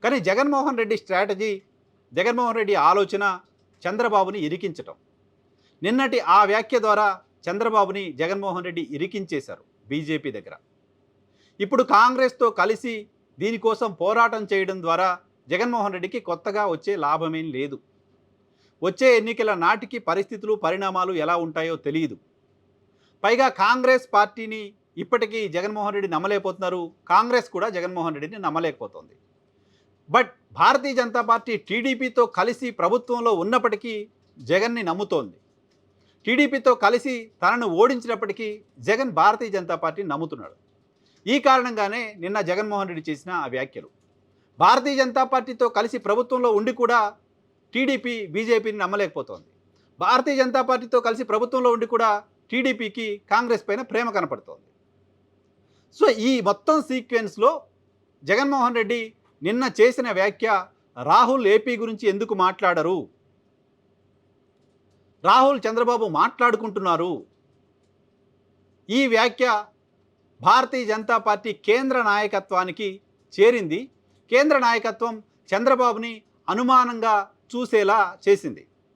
కానీ జగన్మోహన్ రెడ్డి స్ట్రాటజీ, జగన్మోహన్ రెడ్డి ఆలోచన చంద్రబాబుని ఇరికించటం. నిన్నటి ఆ వ్యాఖ్య ద్వారా చంద్రబాబుని జగన్మోహన్ రెడ్డి ఇరికించేశారు బీజేపీ దగ్గర. ఇప్పుడు కాంగ్రెస్తో కలిసి దీనికోసం పోరాటం చేయడం ద్వారా జగన్మోహన్ రెడ్డికి కొత్తగా వచ్చే లాభమేం లేదు. వచ్చే ఎన్నికల నాటికి పరిస్థితులు, పరిణామాలు ఎలా ఉంటాయో తెలియదు. పైగా కాంగ్రెస్ పార్టీని ఇప్పటికీ జగన్మోహన్ రెడ్డి నమ్మలేకపోతున్నారు. కాంగ్రెస్ కూడా జగన్మోహన్ రెడ్డిని నమ్మలేకపోతుంది. బట్ భారతీయ జనతా పార్టీ టీడీపీతో కలిసి ప్రభుత్వంలో ఉన్నప్పటికీ జగన్ని నమ్ముతోంది. టీడీపీతో కలిసి తనను ఓడించినప్పటికీ జగన్ భారతీయ జనతా పార్టీని నమ్ముతున్నాడు. ఈ కారణంగానే నిన్న జగన్మోహన్ రెడ్డి చేసిన ఆ వ్యాఖ్యలు. భారతీయ జనతా పార్టీతో కలిసి ప్రభుత్వంలో ఉండి కూడా టీడీపీ బీజేపీని నమ్మలేకపోతోంది. భారతీయ జనతా పార్టీతో కలిసి ప్రభుత్వంలో ఉండి కూడా టీడీపీకి కాంగ్రెస్ పైన ప్రేమ కనపడుతోంది. సో ఈ మొత్తం సీక్వెన్స్లో జగన్మోహన్ రెడ్డి నిన్న చేసిన వ్యాఖ్య, రాహుల్ ఏపీ గురించి ఎందుకు మాట్లాడరు, రాహుల్ చంద్రబాబు మాట్లాడుకుంటున్నారు, ఈ వ్యాఖ్య భారతీయ జనతా పార్టీ కేంద్ర నాయకత్వానికి చేరింది. కేంద్ర నాయకత్వం చంద్రబాబుని అనుమానంగా చూసేలా చేసింది.